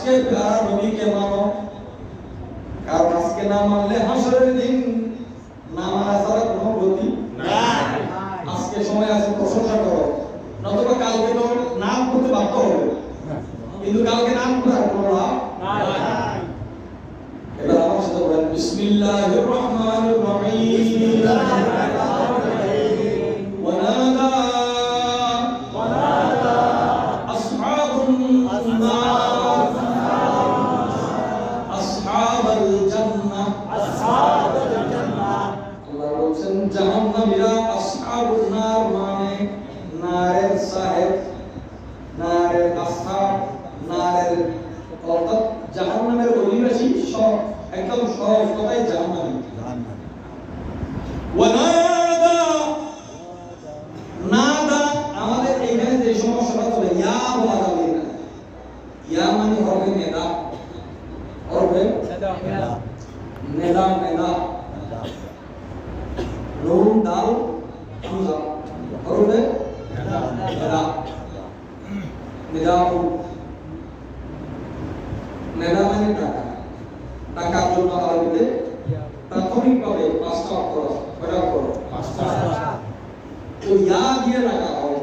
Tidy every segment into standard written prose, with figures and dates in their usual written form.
আজকে প্যারা নবীকে মানো, কারণ আজকে না মানলে হাসরের দিন না মানা ছাড়া কোনো গতি নাই। আজকে সময় আছে প্রশংসা করো, নতুবা কালকে তো নাম করতে বাধ্য হবে, কিন্তু কালকে নাম করার কোনো লাভ নাই। এবার আমার সাথে বলেন বিসমিল্লাহির রহমানির রহিম। ওয়ানাদা আসহাবুন নার আসহাবাল জান্নাহ আল্লাহ বলেন জাহান্নামীরা আসহাবুন নার মানে নারের সাহেব, নারের আসহাব, নারের অর্থাৎ জাহান্নামের অধিবাসী, সব একদম সহজ কথাই জাহান্নামী। ওয়ানাদা নাদা আমাদের এখানে যে সমস্যাটা চলে ইয়া বলা যাবে না, ইয়া মানে হরফে নেদা, হরফে নেদা নেদা নুন দাল হামজা হরফে নেদা নেদা নেদা মানে টাকা, টাকার জন্য আরবিতে প্রাথমিকভাবে 5টা অক্ষর আছে। কয়টা অক্ষর? 5টা। তো ইয়া দিয়ে রাখা হয়।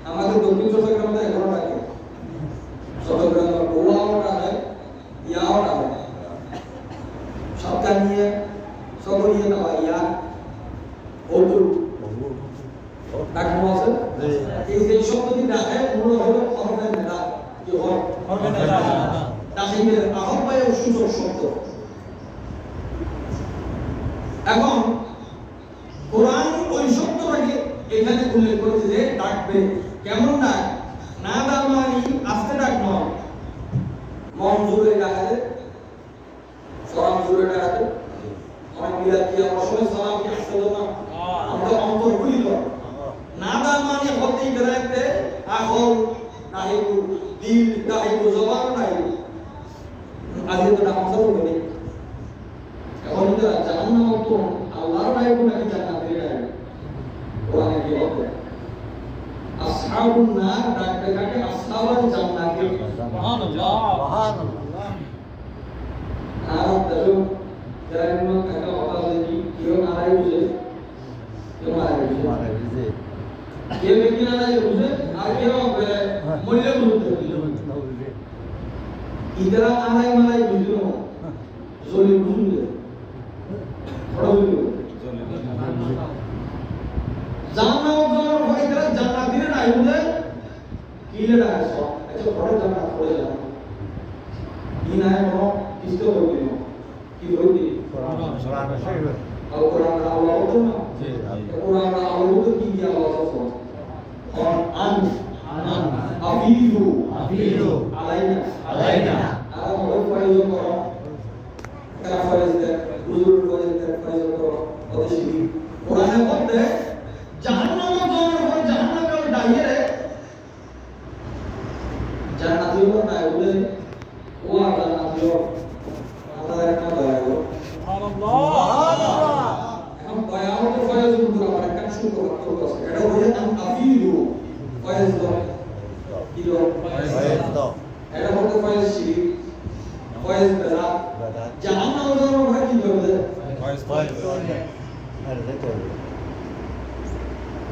আমাদের দক্ষিণ চট্টগ্রামে এখনো রাখে, চট্টগ্রামে ওয়াও রাখে, ইয়াও রাখে, সবটা নিয়ে সবরিয়ে না ইয়া ওদুর ডাকমো আছে। এই যে শব্দটি রাখে মূল হলো হরফে নেদা, কি হরফে নেদা তাহিমের আহ্বায় সূচক শব্দ। এখন কোরআন ওই শব্দটাকে এখানে উল্লেখ করেছে যে ডাকবে, কেমন ডাক? না দামানি আস্তে ডাক নয়, মন জুড়ে ডাকে, সরাম জুড়ে ডাকে। অনেক বিলাতি আমরা সবাই সালাম কি আসলে না, আমরা অন্তর খুলিল। না দামানি হতেই বেড়াইতে আহল নাহিবু দিল নাহিবু জবান নাহিবু আজকে তো নাম হবে না। এখন তো জাহান্নাম তো আল্লাহর নাহিবু নাকি জান্নাতের নাহিবু কোরআনে কি বলে? আসহাবুন নার ডাকতে ডাকে আসহাবুল জান্নাতে। সুবহানাল্লাহ সুবহানাল্লাহ। আর দেখো যারা এমন একটা কথা বলে কি কেউ নারাই বুঝে, কেউ নারাই বুঝে, কেউ কি নারাই বুঝে, আর কেউ মূল্য বুঝে। ইদারা নারাই মারাই বুঝলো জলি বুঝলে বড় বুঝলো জান্নাত যাওয়ার ভয় করে জান্নাতীরা নাই বুঝে কিলে ডাকে সব আচ্ছা বড় জান্নাত পড়ে যাবে কি না কোনো কিস্তো হবে না কি হইবে কোরআন শরীফ আর কোরআন আল্লাহ বলতো না জি কোরআন আল্লাহ বলতো কি কি আল্লাহ বলতো কোরআন আফিদু আলাইনা আলাইনা আর আমরা ফরজ করো কারা ফরজ দেয় হুজুর ফরজ দেয় ফরজ করো ওদেশি কোরআনে বলতে জাহান্নামে যাওয়ার পর জাহান্নামে ডাইরে জান্নাতীয় নাই বলে ও জান্নাতীয় আল্লাহর একটা দয়া গো সুবহানাল্লাহ। এখন দয়া হতে ফরজ করতে আমার একটা শুরু করতে হবে, এটা হলো আফিদু ফরজ দাও কি দাও ফরজ দাও, এটা হতে ফরজ শিরিক ফরজ বেলা জাহান্নামে যাওয়ার পর কি করবে ফরজ আর দেখো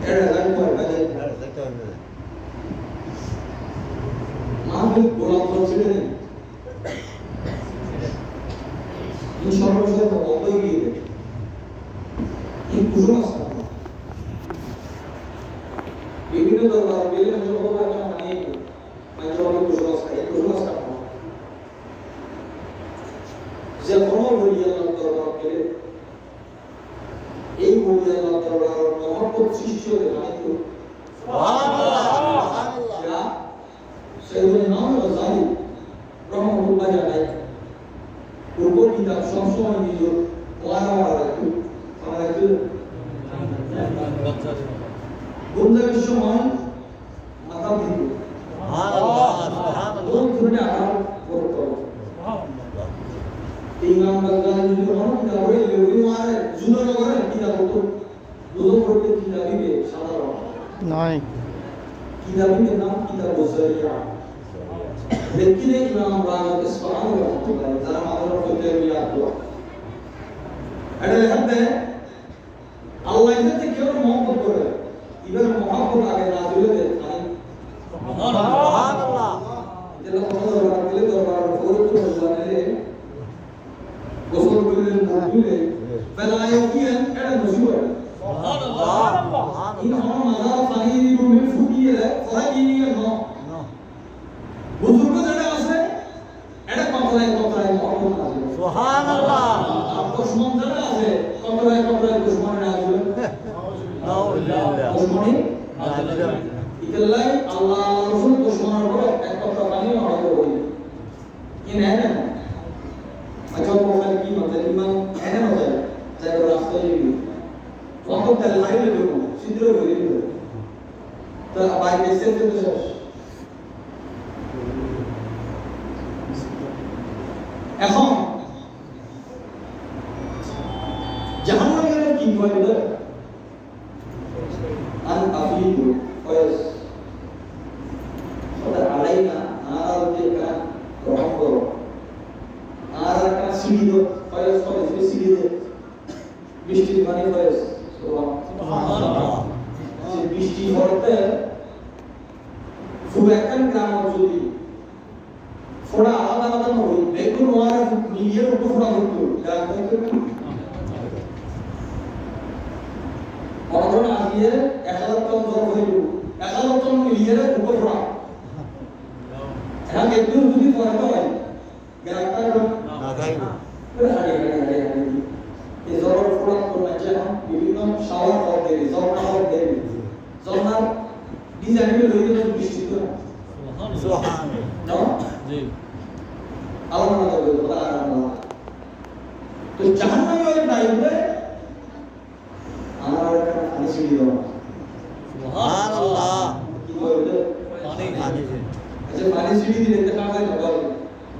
এটা জানতে হবে আর দেখতে হবে মাহবুব গোলাম বলছিলেন এই সর্বশেষ বলতে গিয়ে এই কুসংস্কার বিভিন্ন দরবার বিভিন্ন জগতের মানে জগতের কুসংস্কার, এই কুসংস্কার যে কোনো বলি আল্লাহ দরবার গেলে এই বলি আল্লাহ দরবার মহব্বত সৃষ্টি হতে মানে তো সুবহানাল্লাহ সুবহানাল্লাহ। সেগুলো নাম জানি রহমতুল্লাহ জানাই উপর কিতাব সবসময় নিজ ওয়ারা রাখু আমরা একটু গুমজামের সময় মাথা দিব সুবহানাল্লাহ সুবহানাল্লাহ কোন ধরনের আকার করতে হবে সুবহানাল্লাহ। ইমাম বাগানি যদি হন তাহলে ওই মারে জুনো করে কিতাব তো দুটো করতে কিতাবিবে সাধারণ নয়, কিতাবিবে নাম কিতাব বসাইয়া ব্যক্তিরে ইমাম রাজা ইসলাম রহমতুল্লাহ যারা মাদার করতে বিয়াত দোয়া এটা লেখাতে আল্লাহ ইজাতে কেউ মহব্বত করে এবার মহব্বত আগে না দিলে দেন সুবহানাল্লাহ যেটা কথা বলা দিলে দরবার ফরজ জানে গোসল করে মুখে ফেলায়কিয়ান এটা মুসিবত সুবহানাল্লাহ ইন হন মাদার পানি রুমে ফুটিয়ে ফরাইনিয়া ন বুজুর্গ যেটা আছে এটা কতরায় মহব্বত আছে সুবহানাল্লাহ আর দুশমন যেটা আছে কতরায় দুশমন না আছে নাউযুবিল্লাহ দুশমনি নাউযুবিল্লাহ ইতাল্লাই আল্লাহ রাসূল দুশমনের উপর এক কথা পানি হয়তো বলি কি না না আচ্ছা মোখাল কি মানে ইমান এনে না যায় যাই রাস্তায় গিয়ে কত তেল লাইলে দেবো সিদ্ধ করে দিল তো বাইরে এসে তো শেষ এখন জাহান্নামের কি হয় বলে আন আফিদু ফয়স ওটা আলাইনা আর যেটা রহম আর একটা সিঁড়ি ফয়স ফয়স সিঁড়ি দে বৃষ্টির পানি ফয়স সুবহানাল্লাহ যে বৃষ্টি হতে খুব একখান গ্রাম যদি ফোড়া আলাদা আলাদা নয় বেগুন ওয়ার মিলিয়ে উপর ফোড়া হতো গ্রাম থেকে অর্জন আসিয়ে 1000 টন জল হইল 1000 টন মিলিয়ে উপর ফোড়া এখন একটু যদি পড়তে হয় গ্রামটা না খাইব আরে এই জলের ফোড়া তো না বিভিন্ন শাওয়ার করতে জলনা করতে জলনা ডিজাইনে লইতে বৃষ্টি তো সুবহানাল্লাহ জি আল্লাহ তো জাহান্নামে ওই টাইমে আমার একটা পানি ছিড়ি দাও সুবহানাল্লাহ কি বলতে পানি আচ্ছা পানি ছিড়ি দিলে দেখা যায় না